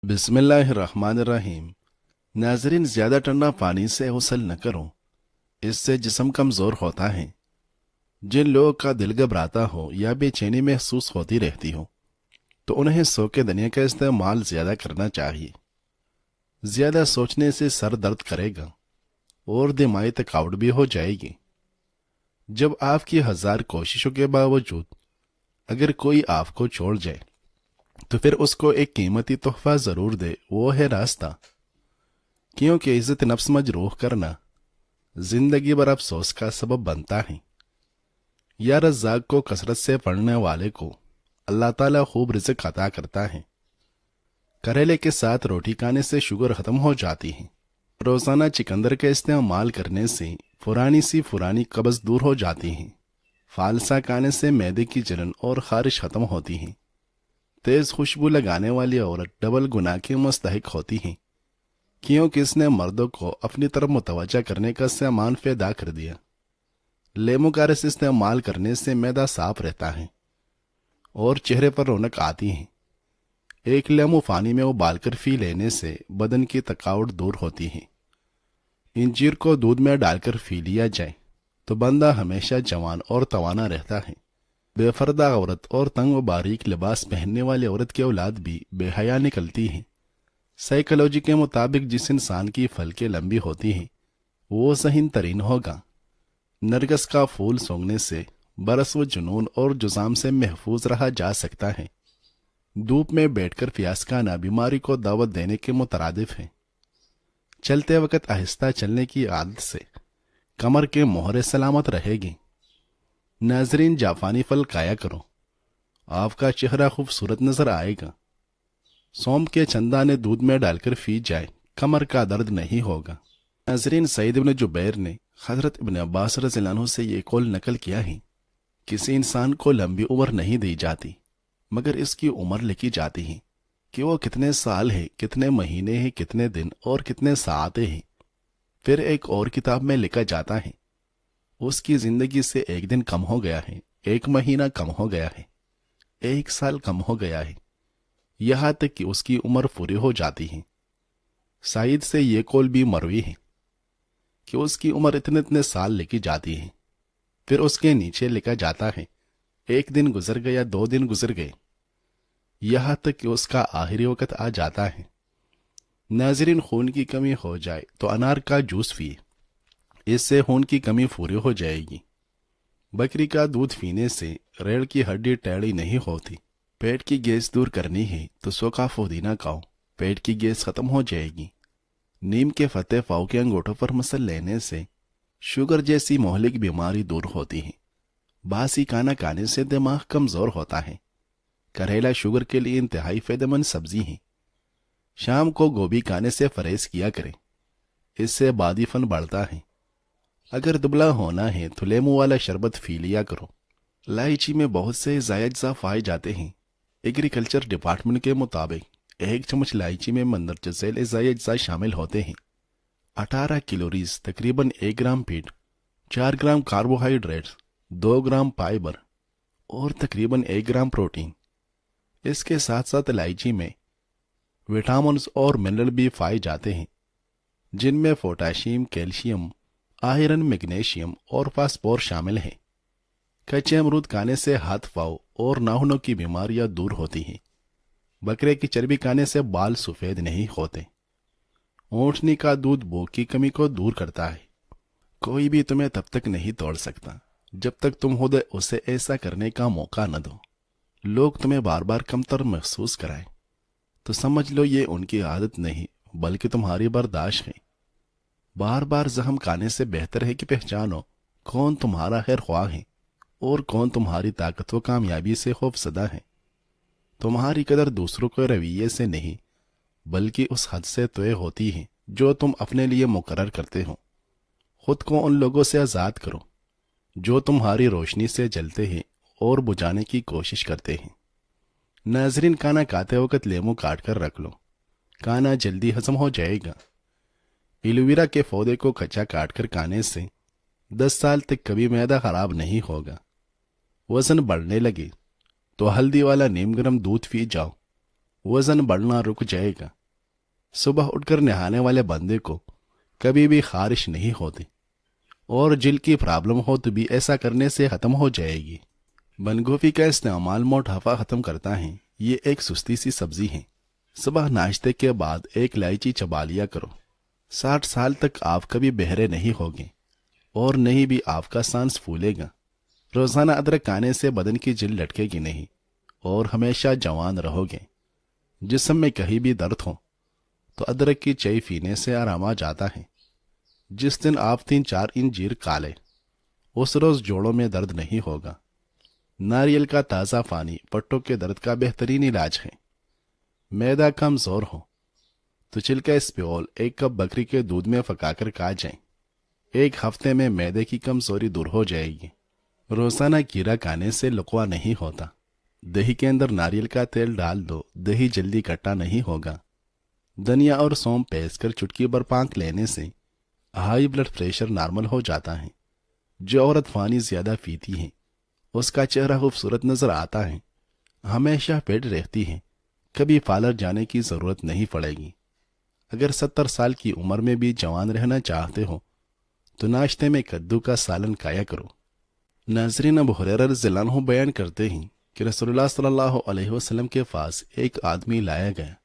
बिस्मिल्लाहिर्रहमानिर्रहीम। नाजरीन, ज़्यादा ठंडा पानी से गुस्ल न करो, इससे जिस्म कमज़ोर होता है। जिन लोगों का दिल घबराता हो या बेचैनी महसूस होती रहती हो तो उन्हें सोके दनिया का इस्तेमाल ज़्यादा करना चाहिए। ज़्यादा सोचने से सर दर्द करेगा और दिमागी थकावट भी हो जाएगी। जब आपकी हजार कोशिशों के बावजूद अगर कोई आपको छोड़ जाए तो फिर उसको एक कीमती तोहफा जरूर दे, वो है रास्ता। क्योंकि इज्जत नफ्स मजरूह करना जिंदगी भर अफसोस का सबब बनता है। या रज़्ज़ाक़ को कसरत से पढ़ने वाले को अल्लाह ताला खूब रिज़्क़ अता करता है। करेले के साथ रोटी खाने से शुगर खत्म हो जाती है। रोजाना चिकंदर का इस्तेमाल करने से पुरानी कब्ज़ दूर हो जाती है। फालसा खाने से मैदे की जलन और खारिश खत्म होती है। तेज खुशबू लगाने वाली औरत डबल गुनाह की मुस्तहिक होती है, क्योंकि इसने मर्दों को अपनी तरफ मुतवज्जा करने का सामान पैदा कर दिया। लेमू का रस इस्तेमाल करने से मैदा साफ रहता है और चेहरे पर रौनक आती है। एक लेमू पानी में उबालकर पी लेने से बदन की थकावट दूर होती है। इंजीर को दूध में डालकर पी लिया जाए तो बंदा हमेशा जवान और तवाना रहता है। बेफर्दा औरत और तंग व बारीक लिबास पहनने वाली औरत की औलाद भी बेहया निकलती है। साइकोलॉजी के मुताबिक जिस इंसान की फलकें लंबी होती हैं वो ज़हीन तरीन होगा। नरगस का फूल सूंघने से बरस व जुनून और जुजाम से महफूज रहा जा सकता है। धूप में बैठकर प्यास खाना बीमारी को दावत देने के मुतरादिफ है। चलते वक्त आहिस्ता चलने की आदत से कमर के मोहरे सलामत रहेगी। नाजरीन, जापानी फल खाया करो, आपका चेहरा खूबसूरत नजर आएगा। सौंफ के चंदाने दूध में डालकर पी जाए, कमर का दर्द नहीं होगा। नाजरीन, सईद इब्न जुबैर ने हजरत इब्न अब्बास रज़ियल्लाहु अन्हु से ये कौल नकल किया है, किसी इंसान को लंबी उम्र नहीं दी जाती मगर इसकी उम्र लिखी जाती है कि वो कितने साल है, कितने महीने हैं, कितने दिन और कितने साआते हैं। फिर एक और किताब में लिखा जाता है उसकी जिंदगी से एक दिन कम हो गया है, एक महीना कम हो गया है, एक साल कम हो गया है, यहां तक कि उसकी उम्र पूरी हो जाती है। साइद से ये कौल भी मरवी है कि उसकी उम्र इतने इतने साल लिखी जाती है। फिर उसके नीचे लिखा जाता है एक दिन गुजर गया, 2 दिन गुजर गए, यहां तक कि उसका आखिरी वक्त आ जाता है। नाजरीन, खून की कमी हो जाए तो अनार का जूस पिए, इससे खून की कमी पूरी हो जाएगी। बकरी का दूध पीने से रीढ़ की हड्डी टेढ़ी नहीं होती। पेट की गैस दूर करनी है तो सूखा पुदीना खाओ, पेट की गैस खत्म हो जाएगी। नीम के फते पाँव के अंगूठों पर मसल लेने से शुगर जैसी मोहलिक बीमारी दूर होती है। बासी खाना खाने से दिमाग कमजोर होता है। करेला शुगर के लिए इंतहाई फायदेमंद सब्जी है। शाम को गोभी खाने से परहेज किया करें, इससे बादीफन बढ़ता है। अगर दुबला होना है तो लेमू वाला शरबत पी लिया करो। इलायची में बहुत से ज़ायजा पाए जाते हैं। एग्रीकल्चर डिपार्टमेंट के मुताबिक 1 चम्मच इलायची में मंदरजा झैल ज़ायजा शामिल होते हैं। 18 कैलोरीज, तकरीबन 1 ग्राम फीट, 4 ग्राम कार्बोहाइड्रेट्स, 2 ग्राम फाइबर और तकरीबन 1 ग्राम प्रोटीन। इसके साथ साथ इलायची में विटामिन और मिनरल भी पाए जाते हैं, जिनमें पोटाशियम, कैल्शियम, आयरन, मैग्नीशियम और फास्फोर शामिल हैं। कच्चे अमरूद खाने से हाथ पाँव और नाखूनों की बीमारियां दूर होती हैं। बकरे की चर्बी खाने से बाल सफेद नहीं होते। ऊँटनी का दूध भूख की कमी को दूर करता है। कोई भी तुम्हें तब तक नहीं तोड़ सकता जब तक तुम खुद उसे ऐसा करने का मौका न दो। लोग तुम्हें बार बार कमतर महसूस कराएं तो समझ लो ये उनकी आदत नहीं बल्कि तुम्हारी बर्दाश्त है। बार बार जख्म खाने से बेहतर है कि पहचानो कौन तुम्हारा खैर ख्वाह है और कौन तुम्हारी ताकत व कामयाबी से खौफजदा है। तुम्हारी कदर दूसरों के रवैये से नहीं बल्कि उस हद से तय होती है जो तुम अपने लिए मुकर्रर करते हो। खुद को उन लोगों से आज़ाद करो जो तुम्हारी रोशनी से जलते हैं और बुझाने की कोशिश करते हैं। नाजरीन, खाना खाते वक्त लेमू काट कर रख लो, खाना जल्दी हजम हो जाएगा। एलोवेरा के पौधे को कच्चा काट कर खाने से 10 साल तक कभी मैदा खराब नहीं होगा। वजन बढ़ने लगे तो हल्दी वाला नीम गर्म दूध पी जाओ, वजन बढ़ना रुक जाएगा। सुबह उठकर नहाने वाले बंदे को कभी भी खारिश नहीं होती, और जिल की प्रॉब्लम हो तो भी ऐसा करने से ख़त्म हो जाएगी। बंद गोभी का इस्तेमाल मोटापा ख़त्म करता है। ये एक सुस्ती सी सब्जी है। सुबह नाश्ते के बाद एक इलायची चबा लिया करो। 60 साल तक आप कभी बहरे नहीं होगे और नहीं भी आपका सांस फूलेगा। रोजाना अदरक खाने से बदन की जिल लटकेगी नहीं और हमेशा जवान रहोगे। जिस्म में कहीं भी दर्द हो तो अदरक की चाय पीने से आराम आ जाता है। जिस दिन आप 3-4 इंजीर खा लें उस रोज जोड़ों में दर्द नहीं होगा। नारियल का ताज़ा पानी पट्टों के दर्द का बेहतरीन इलाज है। मैदा कमजोर हो तो छिलका स्प्योल 1 कप बकरी के दूध में पकाकर खा जाए। 1 हफ्ते में मैदे की कमजोरी दूर हो जाएगी। रोजाना कीड़ा खाने से लकवा नहीं होता। दही के अंदर नारियल का तेल डाल दो, दही जल्दी खट्टा नहीं होगा। धनिया और सौंफ पीस कर चुटकी भर पाक लेने से हाई ब्लड प्रेशर नॉर्मल हो जाता है। जो औरत पानी ज्यादा पीती है उसका चेहरा खूबसूरत नजर आता है, हमेशा फिट रहती है, कभी पार्लर जाने की जरूरत नहीं पड़ेगी। अगर 70 साल की उम्र में भी जवान रहना चाहते हो तो नाश्ते में कद्दू का सालन खाया करो। नाज़रीन, अबू हुरैरा रज़ियल्लाहु अन्हु बयान करते हैं कि रसूलुल्लाह सल्लल्लाहु अलैहि वसल्लम के पास एक आदमी लाया गया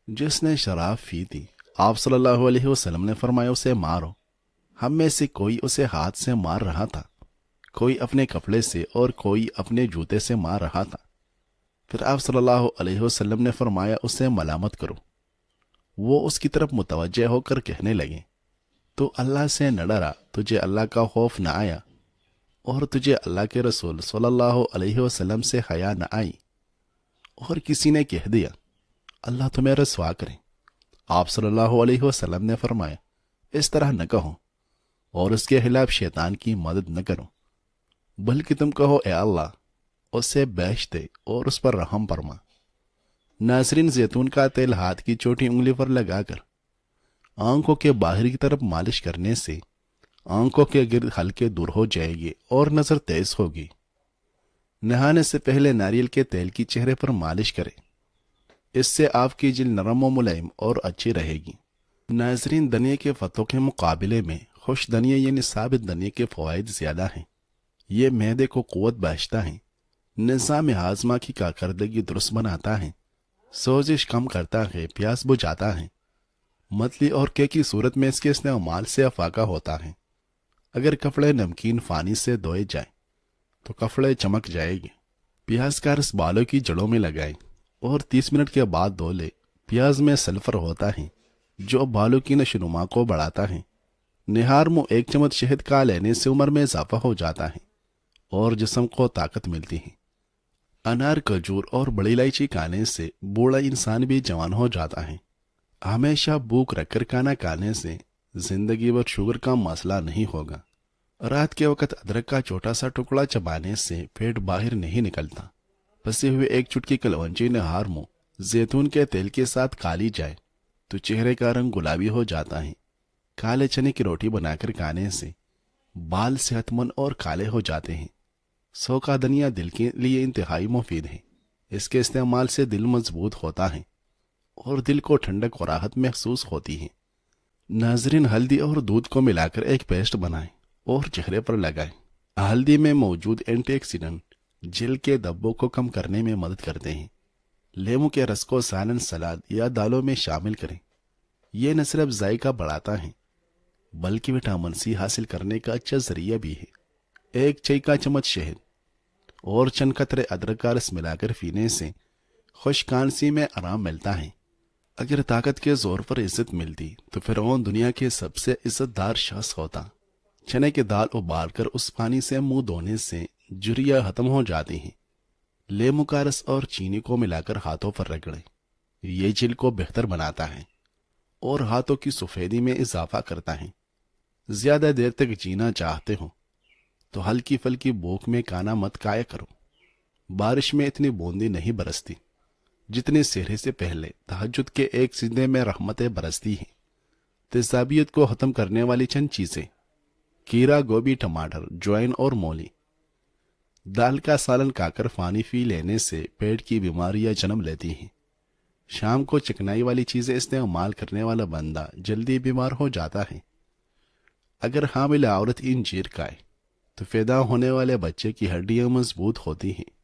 जिसने शराब पी थी। आप सल्लल्लाहु अलैहि वसल्लम ने फरमाया, उसे मारो। हम में से कोई उसे हाथ से मार रहा था, कोई अपने कपड़े से और कोई अपने जूते से मार रहा था। फिर आप सल्लल्लाहु अलैहि वसल्लम ने फरमाया, उसे मलामत करो। वो उसकी तरफ मुतवज्जे होकर कहने लगे, तो अल्लाह से न डरा, तुझे अल्लाह का खौफ न आया और तुझे अल्लाह के रसूल सल्लल्लाहु अलैहि वसल्लम से हया न आई। और किसी ने कह दिया, अल्लाह तुम्हें रसवा करे। आप सल्लल्लाहु अलैहि वसल्लम ने फरमाया, इस तरह न कहो और उसके खिलाफ शैतान की मदद न करो, बल्कि तुम कहो, ए अल्लाह उससे बख्श दे और उस पर रहम फरमा। नाज़रीन, जैतून का तेल हाथ की छोटी उंगली पर लगाकर आंखों के बाहर की तरफ मालिश करने से आंखों के गिर्द हल्के दूर हो जाएंगे और नजर तेज होगी। नहाने से पहले नारियल के तेल की चेहरे पर मालिश करें, इससे आपकी जिल्द नरम व मुलायम और अच्छी रहेगी। नाज़रीन, धनिया के फतों के मुकाबले में खुश धनिया यानी साबित धनिया के फवाइद ज्यादा हैं। ये मैदे को कुव्वत बख्शता है, निज़ाम हाजमा की कारकर्दगी दुरुस्त बनाता है, सोजिश कम करता है, प्यास बुझाता है। मतली और के की सूरत में इसके इस्तेमाल से अफाका होता है। अगर कपड़े नमकीन पानी से धोए जाए तो कपड़े चमक जाएंगे। प्याज का रस बालों की जड़ों में लगाएं और 30 मिनट के बाद धो ले। प्याज में सल्फर होता है जो बालों की नशोनुमा को बढ़ाता है। निहार मुंह 1 चम्मच शहद का लेने से उम्र में इजाफा हो जाता है और जिस्म को ताकत मिलती है। अनार, खजूर और बड़ी इलायची खाने से बूढ़ा इंसान भी जवान हो जाता है। हमेशा भूख रखकर खाना खाने से जिंदगी भर शुगर का मसला नहीं होगा। रात के वक्त अदरक का छोटा सा टुकड़ा चबाने से पेट बाहर नहीं निकलता। बसे हुए 1 चुटकी कलवंजी नहार मुंह जैतून के तेल के साथ खा ली जाए तो चेहरे का रंग गुलाबी हो जाता है। काले चने की रोटी बनाकर खाने से बाल सेहतमंद और काले हो जाते हैं। सोखा धनिया दिल के लिए इंतहाई मुफीद है। इसके इस्तेमाल से दिल मजबूत होता है और दिल को ठंडक और राहत महसूस होती है। नाज़रीन, हल्दी और दूध को मिलाकर एक पेस्ट बनाएं और चेहरे पर लगाएं। हल्दी में मौजूद एंटीऑक्सीडेंट जिल्द के धब्बों को कम करने में मदद करते हैं। लेमू के रस को सालन, सलाद या दालों में शामिल करें। यह न सिर्फ जायका बढ़ाता है बल्कि विटामिन सी हासिल करने का अच्छा जरिया भी है। 1 चाय का चम्मच शहद और चंद कतरे अदरक का रस मिलाकर पीने से खुशकानसी में आराम मिलता है। अगर ताकत के जोर पर इज्जत मिलती तो फिरौन दुनिया के सबसे इज्जतदार शख्स होता। चने की दाल उबालकर उस पानी से मुंह धोने से जुर्रियां खत्म हो जाती हैं। लेमू का रस और चीनी को मिलाकर हाथों पर रगड़ें। ये जिल्द को बेहतर बनाता है और हाथों की सफेदी में इजाफा करता है। ज्यादा देर तक जीना चाहते हो तो हल्की फल्की भूख में खाना मत खाया करो। बारिश में इतनी बूंदी नहीं बरसती जितनी सेहरे से पहले तहज्जुद के एक सिजदे में रहमतें बरसती हैं। तेजाबियत को खत्म करने वाली चंद चीजें: खीरा, गोभी, टमाटर, ज्वाइन और मूली। दाल का सालन खाकर पानी पी लेने से पेट की बीमारियां जन्म लेती हैं। شام کو چکنائی والی چیزیں استعمال کرنے والا بندہ جلدی بیمار ہو جاتا ہے۔ اگر حامل عورت انجیر کھائے تو پیدا ہونے والے بچے کی ہڈیاں مضبوط ہوتی ہیں۔